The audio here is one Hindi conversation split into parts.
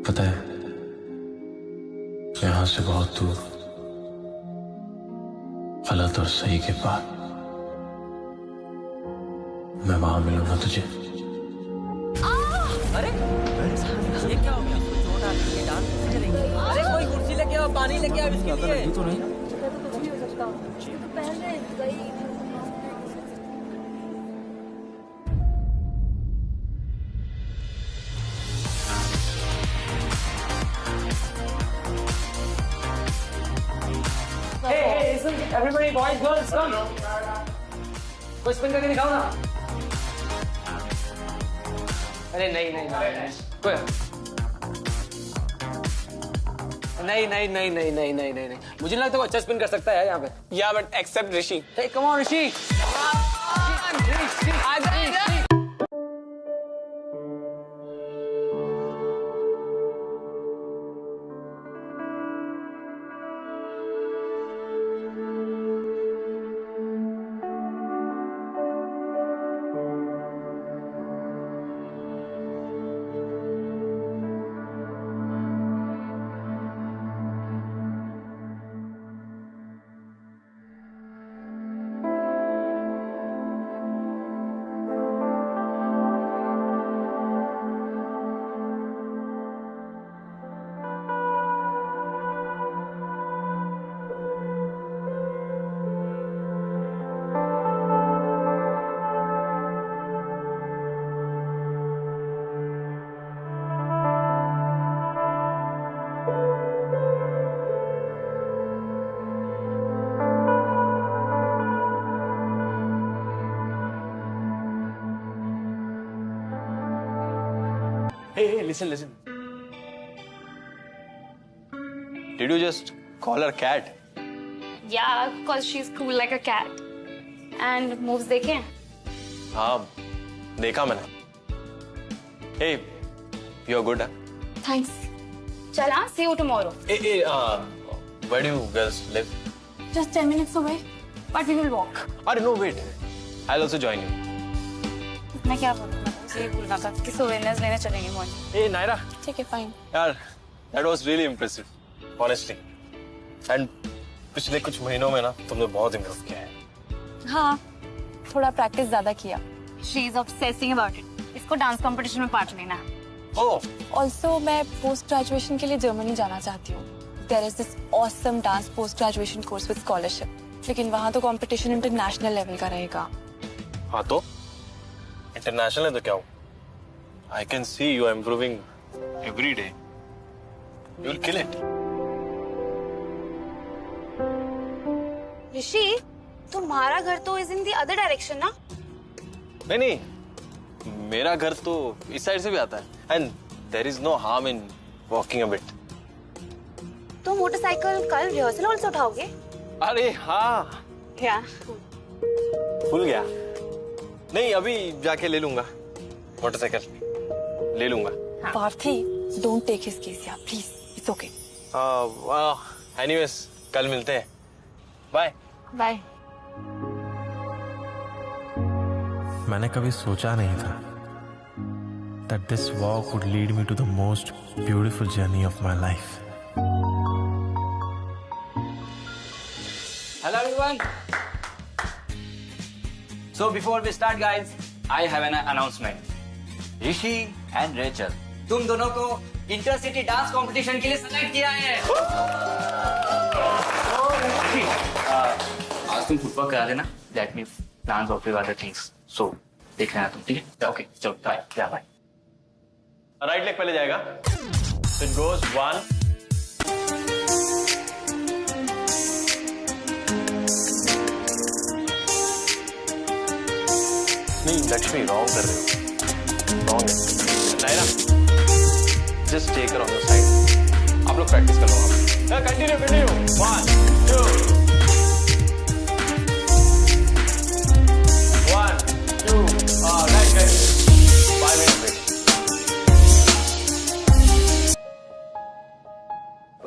पता है, यहां से बहुत दूर, गलत और सही के बाद, मैं वहां मिलूंगा तुझे। अरे ये क्या हो गया? चोट आ गई है, डांस कैसे चलेंगे? अरे कोई कुर्सी लेके आओ, पानी लेके आओ इसके लिए। तो नहीं कुछ नहीं हो सकता। तो पहले गई। Hey, listen, everybody, boys, girls, come. कोई स्पिन करके दिखाओ ना। अरे नहीं नहीं नहीं कोई नहीं नहीं नहीं नहीं नहीं नहीं नहीं मुझे नहीं लगता कोई अच्छा स्पिन कर सकता है यहाँ पे। Yeah, but except Rishi. Hey, come on, Rishi. Hey, listen. Did you just call her cat? Yeah, because she's cool like a cat. And moves देखे? हाँ, देखा मैंने. Hey, you're good, huh? Thanks. चल हाँ, see you tomorrow. Hey, where do you girls live? Just 10 minutes away, but we will walk. No, wait. I'll also join you. मैं क्या बोलूँ? मुझे बोलना था कि souvenirs लेने चलेंगे मॉर्निंग. Hey, Naira. ठीक है, fine. यार, that was really impressive, honestly. And पिछले कुछ महीनों में ना तुमने बहुत इम्प्रूव किया है. हाँ, थोड़ा प्रैक्टिस ज्यादा किया. She is obsessing about it. इसको डांस कंपटीशन में पार्ट लेना है. Oh, Also, मैं पोस्ट ग्रेजुएशन के लिए जर्मनी जाना चाहती हूँ. There is this awesome dance post graduation course with scholarship. लेकिन वहाँ तो कंपटीशन इंटरनेशनल लेवल का रहेगा. हाँ तो इंटरनेशनल है तो क्या हो? I can see you are improving every day. You'll kill it. ऋषि, तुम्हारा घर तो is in the other direction ना? नहीं, मेरा घर तो इस साइड से भी आता है. And there is no harm in walking a bit. तो मोटरसाइकिल कल रिहर्सल हॉल से उठाओगे? अरे हाँ, क्या? भूल गया. नहीं, अभी जाके ले लूंगा मोटरसाइकिल. ले लूंगा. Parthi, don't take his case यार, please. It's okay. एनीवेज कल मिलते हैं. बाय. बाय. मैंने कभी सोचा नहीं था that this walk would lead me to the most beautiful journey of my life. Hello everyone. So before we start, guys, I have an announcement. Rishi and Rachel, तुम दोनों को इंटरसिटी डांस कंपटीशन के लिए सेलेक्ट किया है. आज तुम फुटबॉल करा देना. That means डांस और फिर other things. So देख लेना तुम, ठीक है? Okay, चलो बाय. बाय. राइट लेग पहले जाएगा. It goes 1. नहीं लक्ष्मी, रॉन्ग कर रहे हो. रॉन्ग है. Naira, just take her on the side. आप लोग प्रैक्टिस कर लो. Continue 1 2 1 2 right 5 minutes.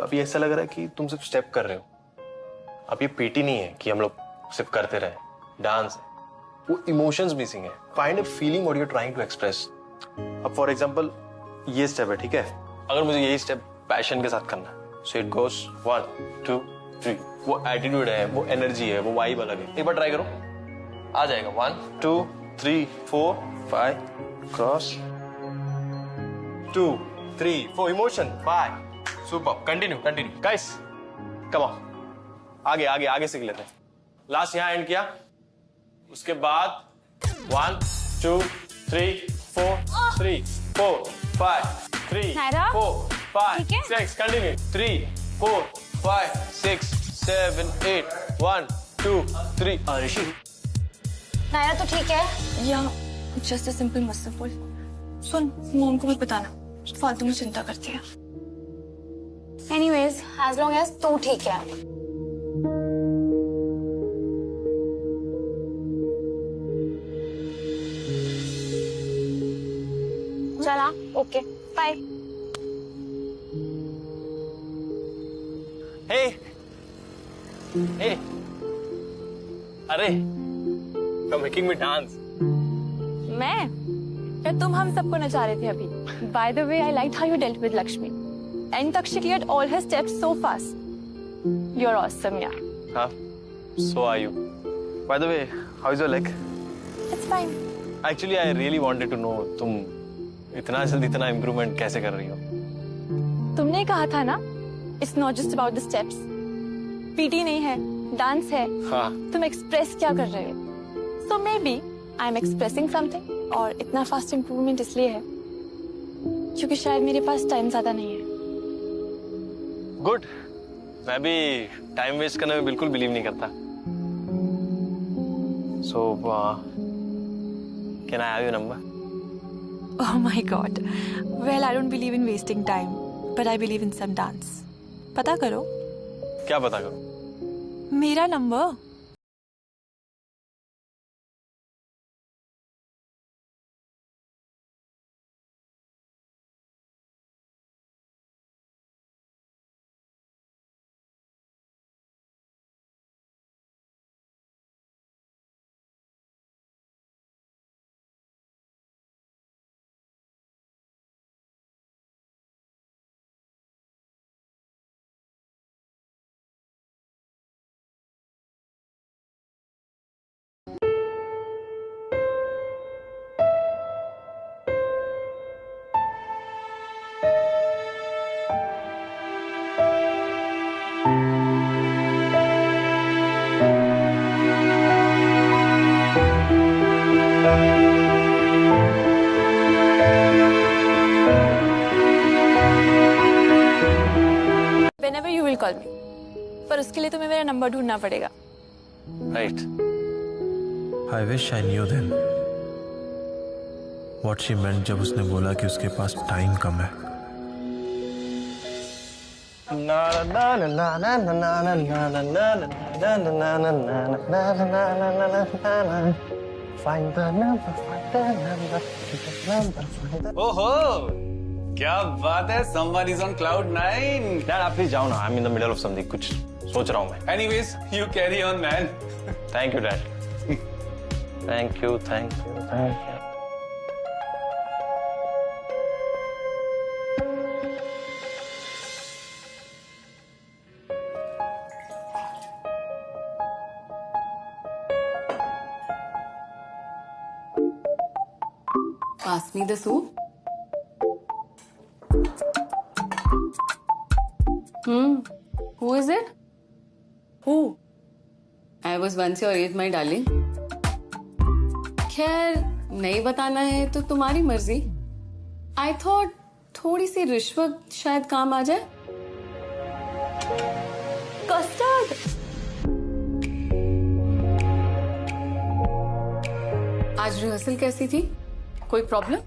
अभी ऐसा लग रहा है कि तुम सिर्फ स्टेप कर रहे हो. अब ये पीटी नहीं है कि हम लोग सिर्फ करते रहे. डांस है, वो इमोशंस मिसिंग है. Find a feeling what you are trying to express. अब फॉर एग्जांपल ये स्टेप है, ठीक है? अगर मुझे यही स्टेप पैशन के साथ करना है, सो इट गोस 1 2 3। वो एटीट्यूड है, वो एनर्जी है, वो वाइब अलग है। एक बार ट्राई करो, आ जाएगा। 1 2 3 4 5 cross 2 3 4 emotion 5। Super, continue continue guys, come on, आगे आगे आगे सीख लेते हैं। लास्ट यहाँ एंड किया, उसके बाद 1 2 3 4 3 4 5 3 नायरा, 4 5 ठीक है? 6 कंटिन्यू 3 4 5 6 7 8 1 2 3। ऋषि नायरा तो ठीक है। या just a simple muscle pull. सुन, मॉम को मत बताना, फालतू में चिंता करती है। एनीवेज, एज लॉन्ग एज तू ठीक है। चला, ओके, बाय। हे हे, अरे you're making me dance। मैं? या तुम हम सबको नचा रहे थे अभी? By the way, I liked how you dealt with Lakshmi. And Takshi cleared all her steps so fast. You're awesome, yeah. हाँ, so are you। By the way, how is your leg? It's fine. Actually, I really wanted to know तुम इतना जल्दी इतना इम्प्रूवमेंट कैसे कर रही हो? तुमने कहा था ना, it's not just about the steps. PT नहीं है, डांस है। हाँ। तुम एक्सप्रेस क्या कर रहे हो? So maybe I'm expressing something. और इतना फास्ट इम्प्रूवमेंट इसलिए है क्योंकि शायद मेरे पास टाइम ज्यादा नहीं है। गुड, मैं भी टाइम वेस्ट करने में बिल्कुल बिलीव नहीं करता। So, can I have your number? Oh my God. Well, I don't believe in wasting time, but I believe in some dance. पता करो। क्या पता करो? मेरा number. Whenever you will call me. पर उसके लिए तुम्हें मेरा नंबर ढूंढना पड़ेगा। Right. I wish I knew then what she meant जब उसने बोला कि उसके पास टाइम कम है। ओहो, क्या बात है, someone is on cloud 9। Dad, आप प्लीज जाओ ना, I'm in the middle of something, कुछ सोच रहा हूँ मैं। Anyways, you carry on, man। Thank you, Dad। Thank you, thank you, thank you। Pass me the soup. Who is it? Who? I was once your age, my darling. खैर, नहीं बताना है तो तुम्हारी मर्जी। I thought थोड़ी सी रिश्वत शायद काम आ जाए। कस्टर्ड। आज रिहर्सल कैसी थी? कोई प्रॉब्लम?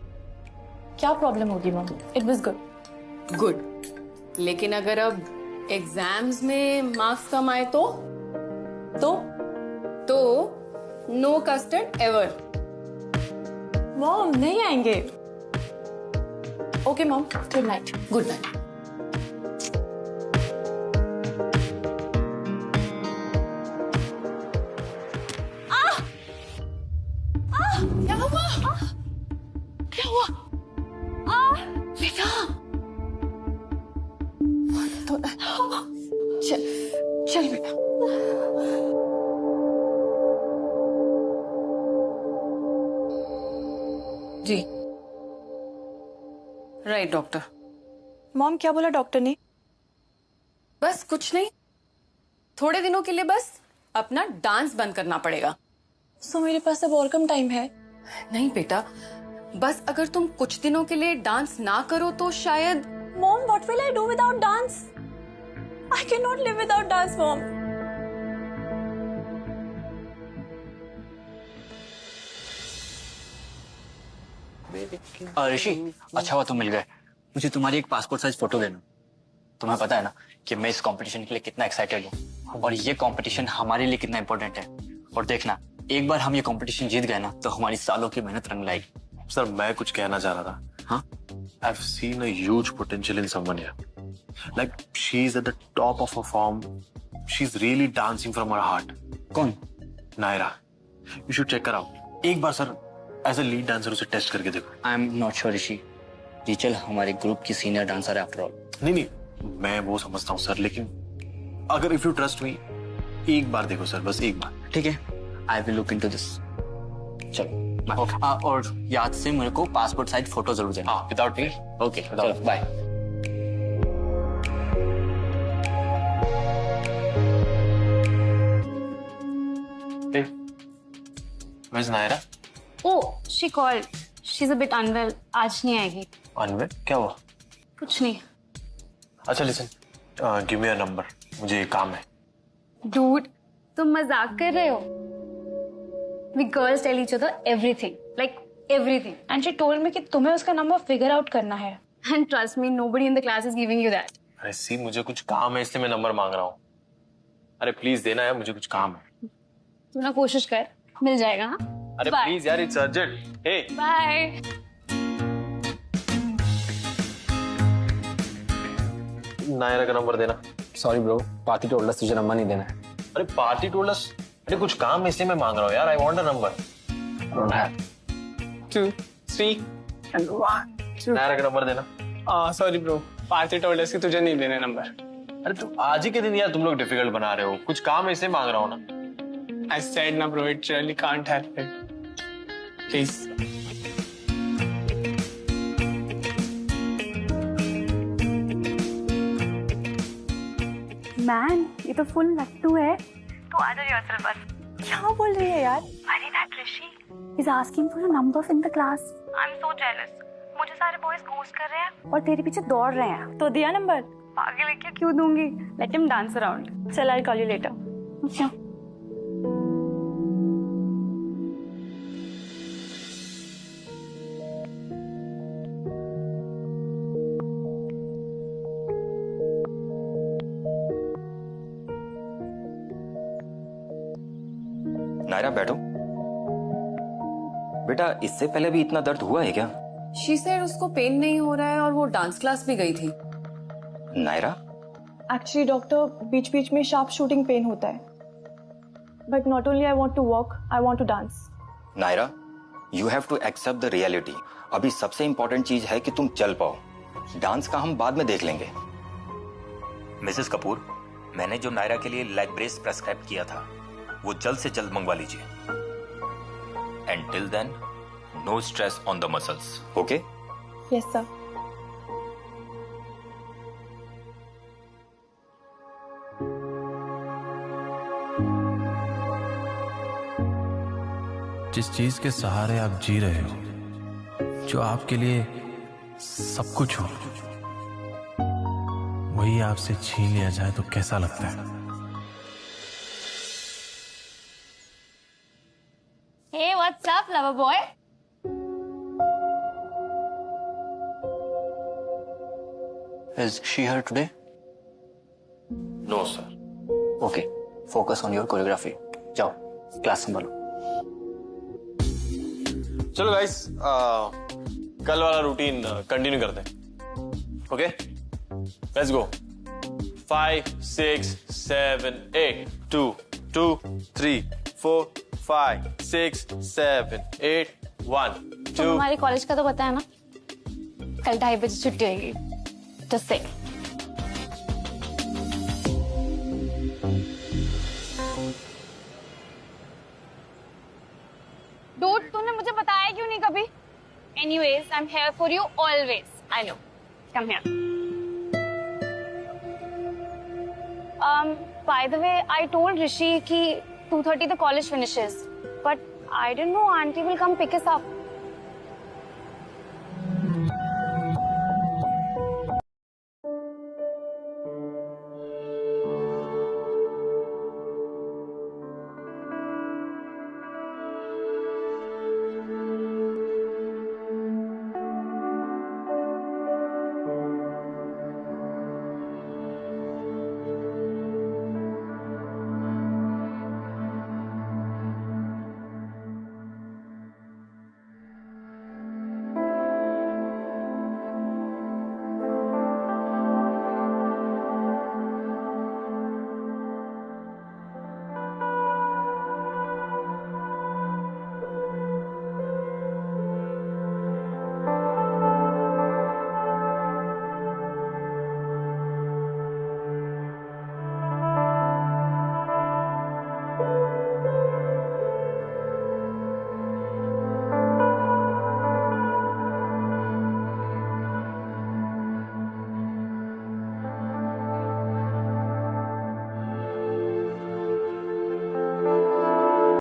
क्या प्रॉब्लम होगी mummy? It was good. Good. लेकिन अगर अब एग्जाम्स में मार्क्स कम आए तो नो कस्टर्ड एवर। मॉम नहीं आएंगे। Okay mom, good night. Good night. क्या हुआ? क्या हुआ? बेटा, चल बेटा। जी राइट डॉक्टर। मॉम क्या बोला डॉक्टर ने? बस कुछ नहीं, थोड़े दिनों के लिए बस अपना डांस बंद करना पड़ेगा। सो मेरे पास अब और कम टाइम है। नहीं बेटा, बस अगर तुम कुछ दिनों के लिए डांस ना करो तो शायद। Mom what will I do without dance? I can not live without dance mom. Rishi, अच्छा हुआ तुम मिल गए। मुझे तुम्हारी एक पासपोर्ट साइज फोटो देना। तुम्हें पता है ना कि मैं इस कंपटीशन के लिए कितना एक्साइटेड हूँ और ये कंपटीशन हमारे लिए कितना इंपॉर्टेंट है। और देखना, एक बार हम ये कंपटीशन जीत गए ना तो हमारी सालों की मेहनत रंग लाएगी। सर मैं कुछ कहना चाह रहा था। हाँ? I've seen a huge potential in someone here. Like she's at the top of her form. She's really dancing from her heart. कौन? Naira. You should check her out. एक बार sir as a lead dancer उसे टेस्ट करके देखो। I am not sure Rishi. Rachel हमारे ग्रुप की सीनियर डांसर है आफ्टर ऑल। नहीं, मैं वो समझता हूँ सर, लेकिन अगर इफ यू ट्रस्ट मी, एक बार देखो सर, बस एक बार। ठीक है, I will look into this. चलो और याद से मेरे को पासपोर्ट साइज फोटो जरूर देना। हाँ, विदाउट मी। ओके चलो bye. Where's Naira? Oh, she called. She's a bit unwell. आज नहीं आएगी। Unwell? क्या हुआ? कुछ नहीं। अच्छा listen, give me a number, मुझे काम है। Dude, तुम मजाक कर रहे हो? We girls tell each other everything, like everything. And she told me कि तुम्हें उसका नंबर फिगर आउट करना है। And trust me, nobody in the class is giving you that. अरे सी, मुझे कुछ काम है इसलिए मैं नंबर मांग रहा हूँ। अरे प्लीज देना है, मुझे कुछ काम है। तू ना कोशिश कर, मिल जाएगा। हाँ? अरे Bye. प्लीज यार, it's urgent. Hey Bye. Naira का नंबर देना। Sorry bro, party told us तुझे नंबर नहीं देना है। अरे पार्टी टोल्ड अस, अरे कुछ काम है इसलिए मैं मांग रहा हूँ यार। I want a number. Don't have 2, 3 and 1, 2। Naira का नंबर देना। Sorry bro, party told us कि तुझे नहीं देने नंबर। अरे तू आज ही के दिन यार तुम लोग डिफिकल्ट बना रहे हो। कुछ काम है इसलिए मांग रहा हूँ ना। I said ना bro, it really can't happen. Please. Man, ये तो फुल लट्टू है। तो आ जाओ योरसेल्फ बस। क्या बोल रही है यार? अरे that Rishi is asking for a number in the class. I'm so jealous. मुझे सारे बॉयज घूस कर रहे हैं और तेरे पीछे दौड़ रहे हैं। तो दिया नंबर? पागल है क्या? क्यों दूंगी? Let him dance around. चल I'll call you later. अच्छा। नायरा बैठो। बेटा, इससे पहले भी इतना दर्द हुआ है क्या? शी सेड उसको पेन नहीं हो रहा है और वो डांस क्लास भी गई थी। नायरा? एक्चुअली डॉक्टर, बीच बीच में शार्प शूटिंग पेन होता है। But not only I want to walk, I want to dance. Naira, you have to accept the reality. अभी सबसे इंपॉर्टेंट चीज है कि तुम चल पाओ। डांस का हम बाद में देख लेंगे। मिसेस कपूर, मैंने जो नायरा के लिए लेग ब्रेस प्रेस्क्राइब किया था वो जल्द से जल्द मंगवा लीजिए। And till then no stress on the muscles. Okay? Yes sir. जिस चीज के सहारे आप जी रहे हो, जो आपके लिए सब कुछ हो, वही आपसे छीन लिया जाए तो कैसा लगता है? Hey, what's up, lover boy? Is she here today? No sir. Okay, focus on your choreography. जाओ, क्लास संभालो। चलो गाइस, कल वाला रूटीन कंटिन्यू करते हैं। Okay, let's go. 5, 6, 7, 8, 2, 2, 3, 4, 5, 6, 7, 8, 1, 2। तो हमारे कॉलेज का तो पता है ना, कल 2:30 बजे छुट्टी होगी। Just say. Anyways, I'm here for you always. I know. Come here. By the way, I told Rishi कि 2:30 the college finishes, but I didn't know auntie will come pick us up.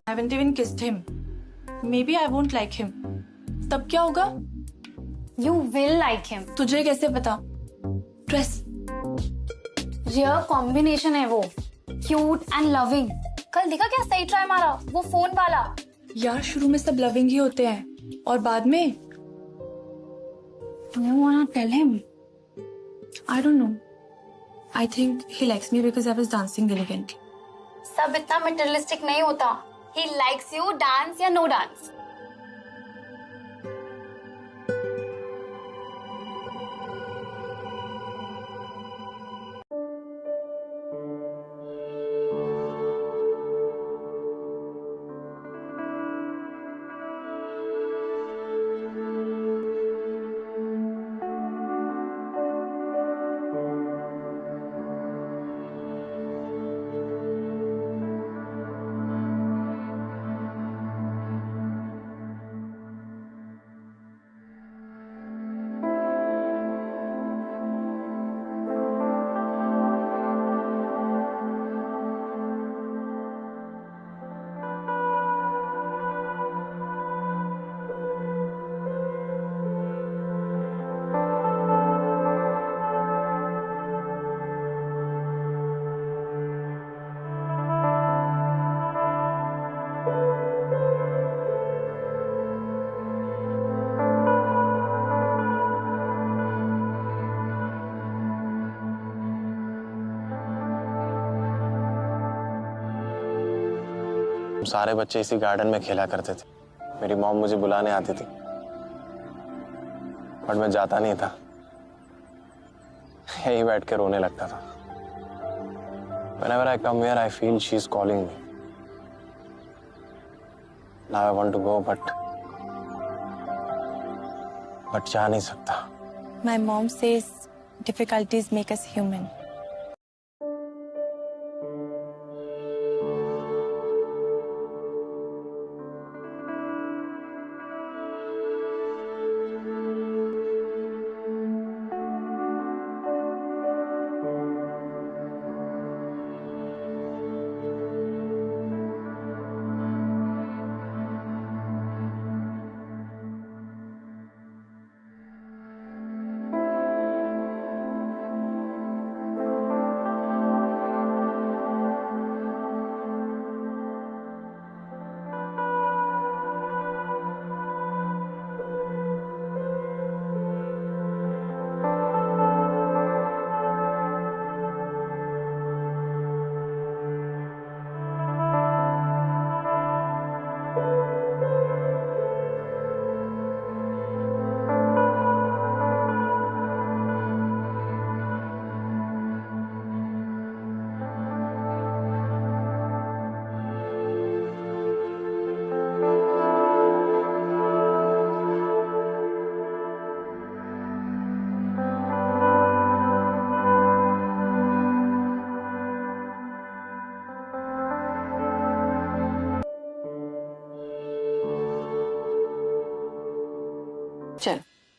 I haven't even kissed him. Maybe I won't like him. तब क्या होगा? You will like him. तुझे कैसे पता? Dress. Rare combination है वो. Cute and loving. कल देखा क्या सही ट्राई मारा? वो फोन वाला. यार शुरू में सब लविंग ही होते हैं और बाद में Do you wanna tell him? I don't know. I think he likes me because I was dancing elegantly. सब इतना materialistic नहीं होता. He likes you, dance या no dance. सारे बच्चे इसी गार्डन में खेला करते थे। मेरी मॉम मुझे बुलाने आती थी, बट मैं जाता नहीं था, यहीं बैठ के रोने लगता था। Whenever I come here, I feel she's calling me. Now I want to go, but जा नहीं सकता। My mom says difficulties make us human.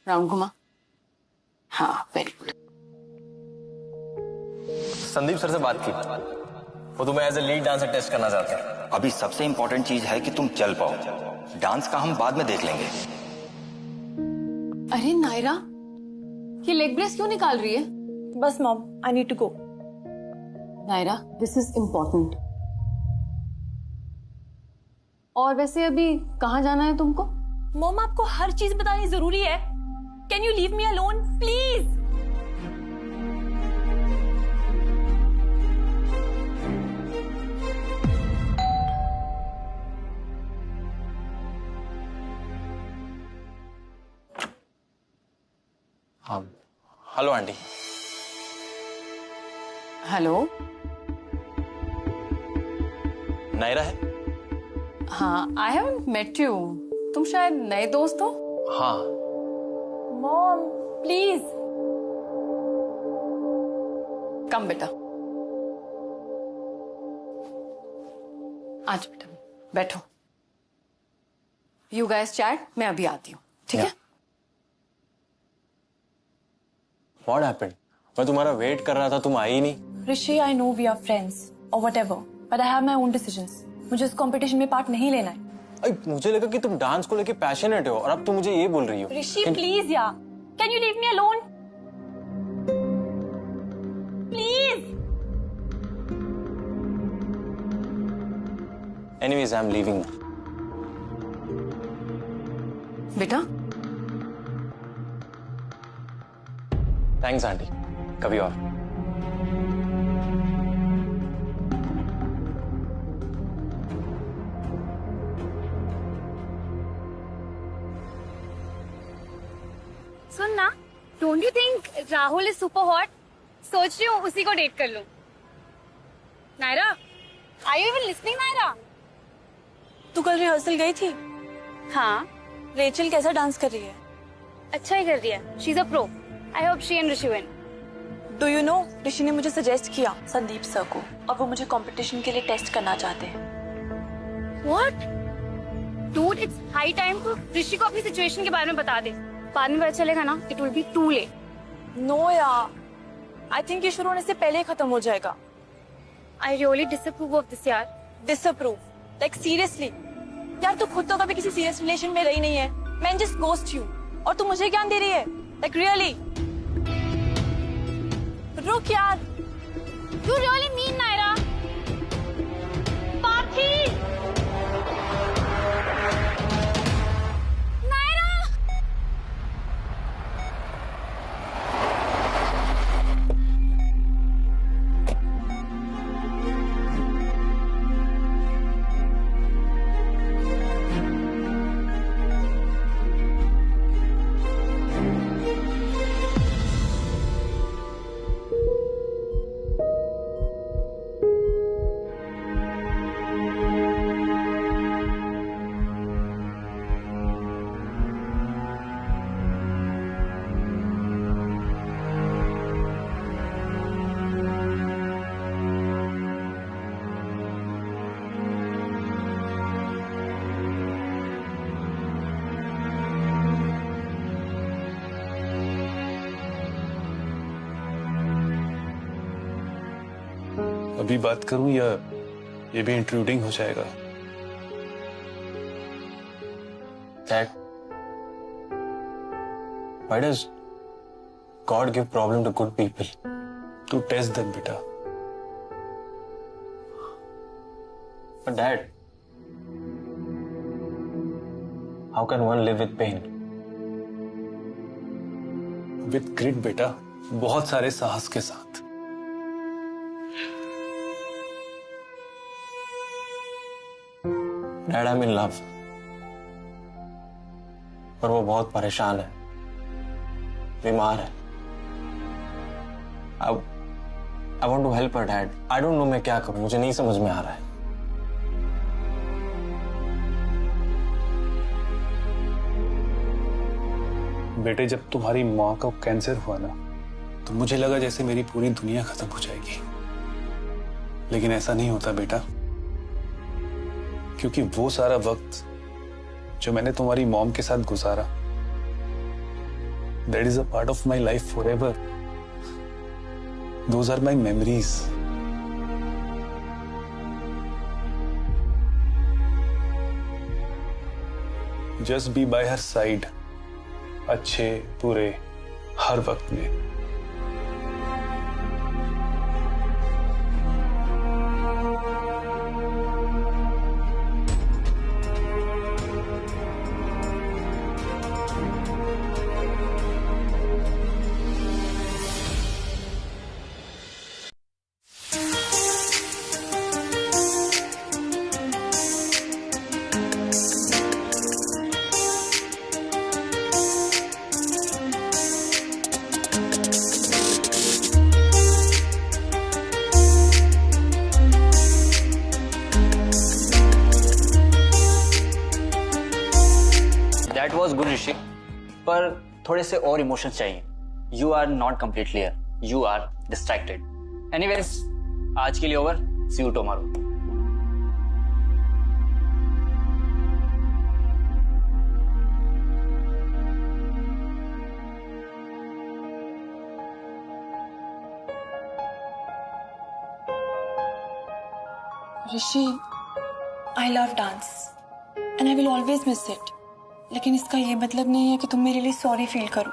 Round घुमा। हाँ, वेरी गुड। संदीप सर से बात की, वो तुम्हें as a lead dancer test करना चाहते हैं। अभी सबसे इंपॉर्टेंट चीज है कि तुम चल पाओ, डांस का हम बाद में देख लेंगे। अरे नायरा, ये लेग ब्रेस क्यों निकाल रही है? बस mom, I need to go. Naira, this is important. और वैसे अभी कहाँ जाना है तुमको? मॉम, आपको हर चीज बतानी जरूरी है। Can you leave me alone please? हाँ, हेलो आंटी। हेलो, नायरा है? हाँ, आई हैवंट मेट यू। तुम शायद नए दोस्त हो? हाँ। मॉम प्लीज कम बेटा, आज बेटा बैठो। यू गाइस चैट, मैं अभी आती हूँ, ठीक है? What happened? मैं तुम्हारा वेट कर रहा था, तुम आई ही नहीं। Rishi, I know we are friends और whatever, but I have my own decisions. मुझे इस कंपटीशन में पार्ट नहीं लेना है। मुझे लगा कि तुम डांस को लेके पैशनेट हो और अब तुम मुझे ये बोल रही हो। ऋषि प्लीज यार, can you leave me alone please? Anyways, I am leaving. बेटा, थैंक्स आंटी, कभी और। सुन ना, don't you think Rahul is super hot? सोच रही हूँ उसी को डेट कर लूं। Naira, are you even listening? Naira, तू कल रिहर्सल गई थी? हाँ। रेचल कैसा डांस कर रही है? अच्छा ही कर रही है। She is a pro. I hope she and Rishi win. Do you know, Rishi ने मुझे सजेस्ट किया संदीप सर को, और वो मुझे कंपटीशन के लिए टेस्ट करना चाहते हैं। What? Dude, it's high time to Rishi को अपनी सिचुएशन के बारे में बता दे। बाद में पता चलेगा ना, it will be too late. No यार, आई थिंक ये शुरू होने से पहले ही खत्म हो जाएगा। I really disapprove of this यार। डिसअप्रूव? Like seriously? यार तू खुद तो कभी किसी सीरियस रिलेशन में रही नहीं है। मैं जस्ट गोस्ट यू और तू मुझे ज्ञान दे रही है? Like really? रुक यार। You really mean Naira? Parthi! अभी बात करूं या ये भी इंट्रूडिंग हो जाएगा? Dad, why does God give problem to good people? To test them, बेटा। But Dad, how can one live with pain? With grit, बेटा, बहुत सारे साहस के साथ। Dad, I'm in love. पर वो बहुत परेशान है, बीमार है। I want to help her, Dad. I don't know मैं क्या करूं, मुझे नहीं समझ में आ रहा है। बेटे, जब तुम्हारी माँ को कैंसर हुआ ना, तो मुझे लगा जैसे मेरी पूरी दुनिया खत्म हो जाएगी। लेकिन ऐसा नहीं होता बेटा, क्योंकि वो सारा वक्त जो मैंने तुम्हारी मॉम के साथ गुजारा, That is a part of my life forever. Those are my memories. Just be by her side. अच्छे बुरे हर वक्त में. दैट वॉज गुड ऋषि, पर थोड़े से और इमोशंस चाहिए. You are not completely here, you are distracted. Anyways, आज के लिए over. See you tomorrow. Rishi, I love dance and I will always miss it. लेकिन इसका ये मतलब नहीं है कि तुम मेरे लिए सॉरी फील करो.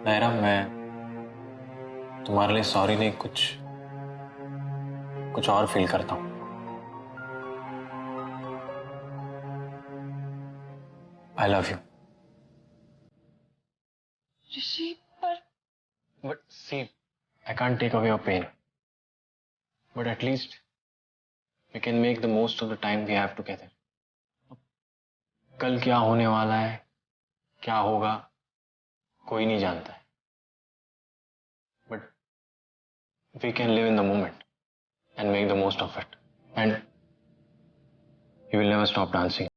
नायरा, मैं तुम्हारे लिए सॉरी नहीं, कुछ और फील करता हूं. I love you. ऋषि, पर but see, I can't take away your pain, but at least we can make the most of the time we have together. कल क्या होने वाला है, क्या होगा, कोई नहीं जानता है. But we can live in the moment and make the most of it. And you will never stop dancing.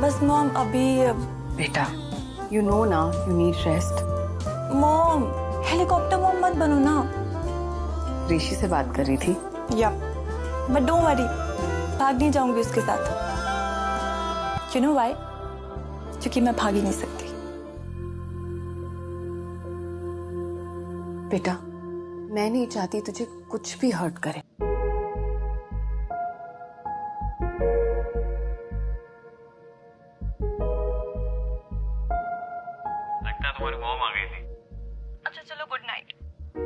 बस मॉम अभी. बेटा, you know ना, you need rest. Mom, helicopter mom मत बनो ना. ऋषि से बात कर रही थी. या, बट डोंट वरी, भाग नहीं जाऊंगी उसके साथ. You know why? क्योंकि मैं भाग ही नहीं सकती. बेटा, मैं नहीं चाहती तुझे कुछ भी हर्ट करे. तुम्हारी मॉम आ गई थी. अच्छा चलो, गुड नाइट.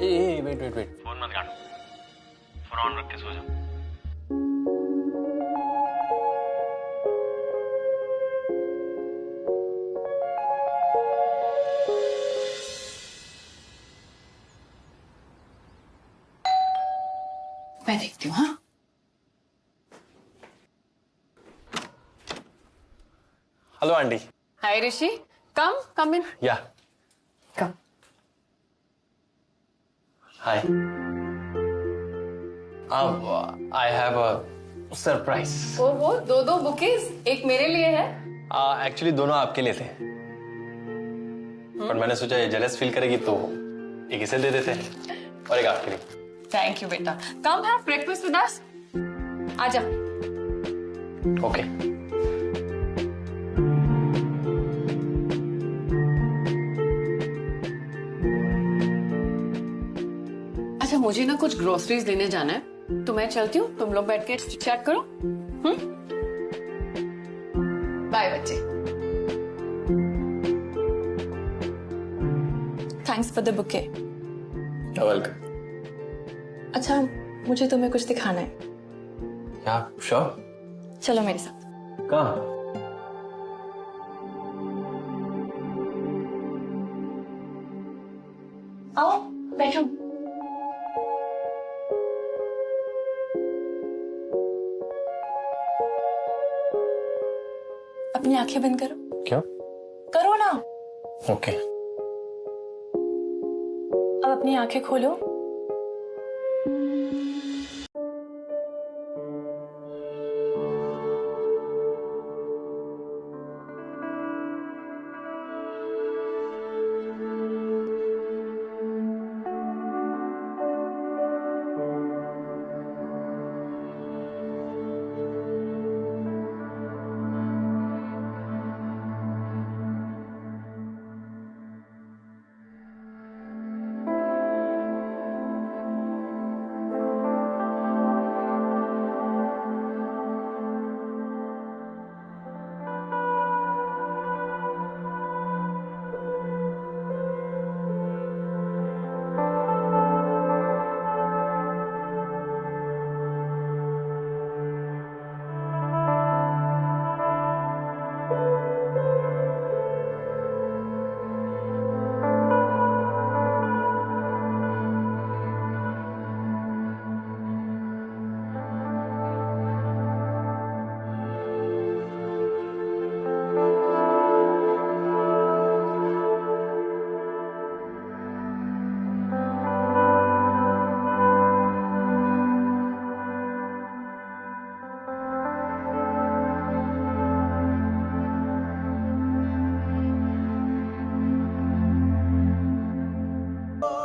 ए वेट, फोन मत काटो, फोन ऑन रख के सो जाओ. मैं देखती हूँ। हाँ हेलो आंटी। हाय ऋषि, कम इन। या कम। हाय। I have a surprise. वो दो बुकेज, एक मेरे लिए है। एक्चुअली दोनों आपके लिए थे, पर मैंने सोचा ये जेलस फील करेगी तो एक इसे दे देते हैं और एक आपके लिए। थैंक यू बेटा। Come have breakfast with us. आजा। ओके। अच्छा, मुझे ना कुछ ग्रोसरीज लेने जाना है, तो मैं चलती हूँ, तुम लोग बैठ के चैट करो। बाय बच्चे। Thanks for the bouquet. Welcome. अच्छा, मुझे तुम्हें कुछ दिखाना है। क्या? श्योर। चलो मेरे साथ। कहाँ? आओ बैठो। अपनी आंखें बंद करो। क्यों? करो ना। ओके। अब अपनी आंखें खोलो।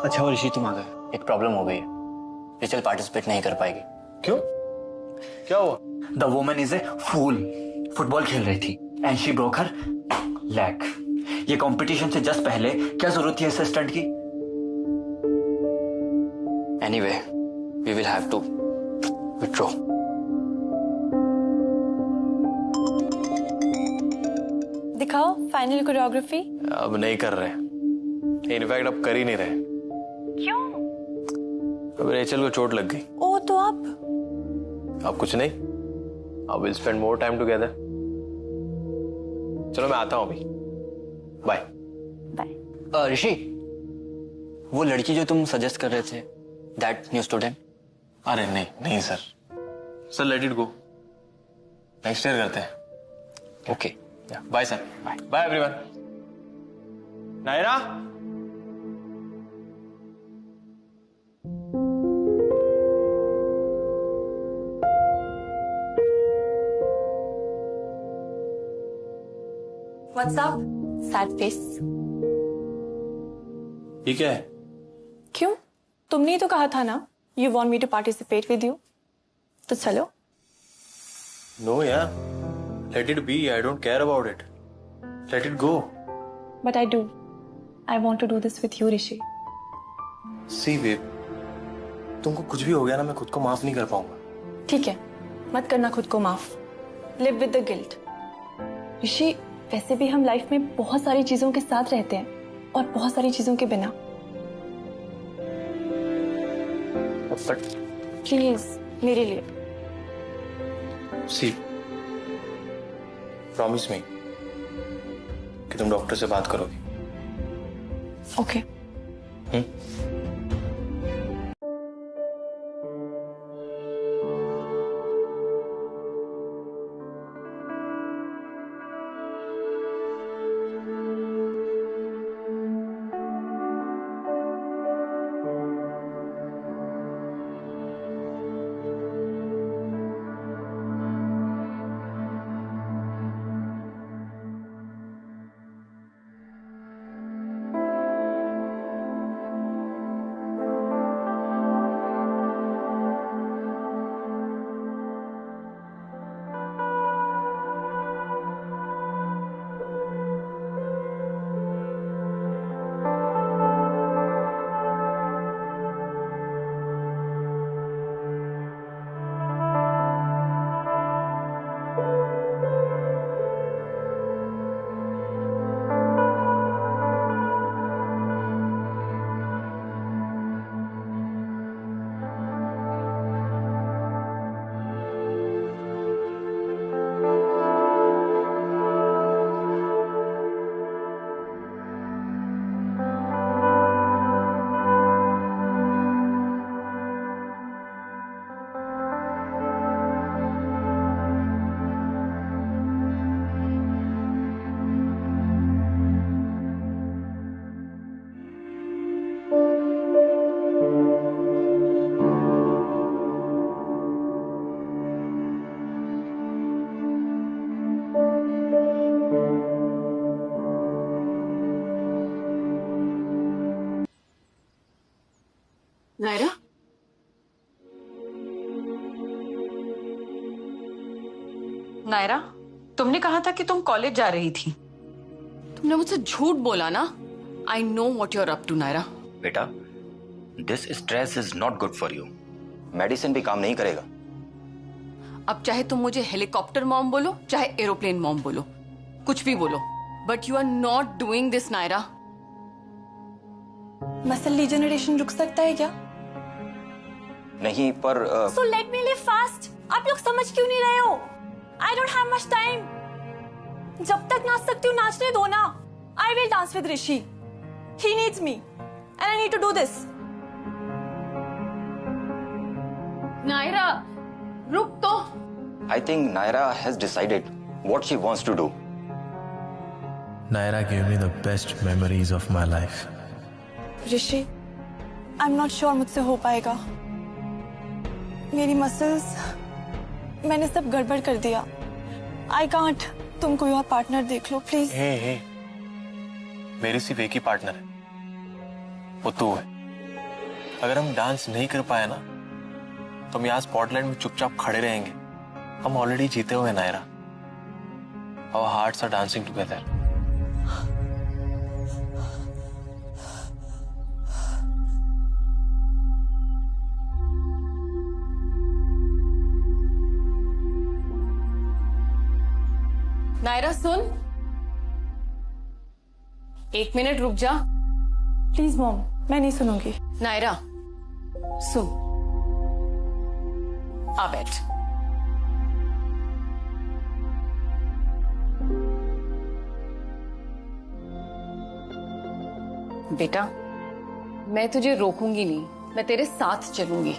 अच्छा और ऋषि तुम आ गए। एक प्रॉब्लम हो गई है, रिचल पार्टिसिपेट नहीं कर पाएगी। क्यों? क्या हुआ? The woman is a fool. Football खेल रही थी and she broke her leg. ये कंपटीशन से जस्ट पहले क्या जरूरत थी ऐसे स्टंट की? Anyway, we will have to withdraw. दिखाओ फाइनल कोरियोग्राफी। अब नहीं कर रहे, इनफैक्ट अब कर ही नहीं रहे। क्यों? अब रेचल को चोट लग गई। ओ तो अब कुछ नहीं, अब will spend more time together. चलो मैं आता हूं अभी। बाय। बाय। ऋषि, वो लड़की जो तुम सजेस्ट कर रहे थे, दैट न्यू स्टूडेंट। अरे नहीं sir, let it go. Next year करते हैं। Okay, bye sir. Bye everyone. Naira, what's up? Sad face. ये क्या है? क्यों? तुमने ही तो कहा था ना, you want me to participate with you. तो चलो। नो यार, let it be. I don't care about it. Let it go. But I do. I want to do this with you Rishi. See babe, तुमको कुछ भी हो गया ना, मैं खुद को माफ नहीं कर पाऊंगा। ठीक है, मत करना खुद को माफ। Live with the guilt. Rishi, वैसे भी हम लाइफ में बहुत सारी चीजों के साथ रहते हैं और बहुत सारी चीजों के बिना। प्लीज मेरे लिए। सी, प्रॉमिस मी कि तुम डॉक्टर से बात करोगे। ओके। नायरा, नायरा, तुमने कहा था कि तुम कॉलेज जा रही थी। तुमने मुझसे झूठ बोला ना। I know what you're up to Naira. बेटा, this stress is not good for you. Medicine भी काम नहीं करेगा। अब चाहे तुम मुझे हेलीकॉप्टर मॉम बोलो, चाहे एरोप्लेन मॉम बोलो, कुछ भी बोलो, but you are not doing this Naira. Muscle degeneration रुक सकता है क्या? नहीं, पर so let me live fast. आप लोग समझ क्यों नहीं रहे हो? I don't have much time. जब तक नाच सकती हूँ नाचने दो ना। I will dance with Rishi. He needs me and I need to do this. Naira, रुक तो। I think Naira has decided what she wants to do. Naira gave me the best memories of my life. Rishi, I am not sure मुझसे हो पाएगा। मेरी मसल्स, मैंने सब गड़बड़ कर दिया। I can't. तुम कोई और पार्टनर देख लो प्लीज। हे, मेरी सिर्फ एक ही पार्टनर है, वो तू है। अगर हम डांस नहीं कर पाए ना, तो हम यहाँ स्पॉटलाइट में चुपचाप खड़े रहेंगे। हम ऑलरेडी जीते हुए Naira. Our hearts are dancing together. Naira सुन, 1 मिनट रुक जा। प्लीज मॉम, मैं नहीं सुनूंगी। नायरा सुन, आ बैठ। बेटा, मैं तुझे रोकूंगी नहीं, मैं तेरे साथ चलूंगी।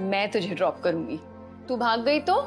मैं तुझे ड्रॉप करूंगी। तू भाग गई तो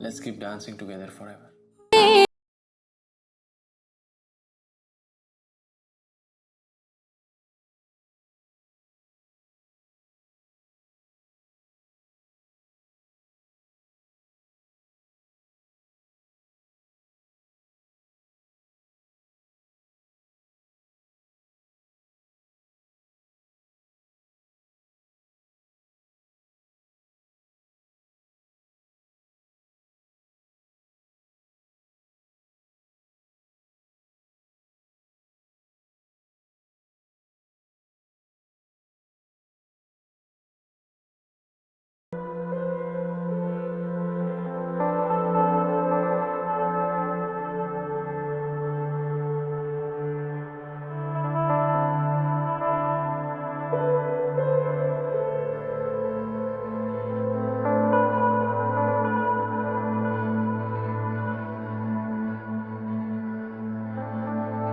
Let's keep dancing together forever.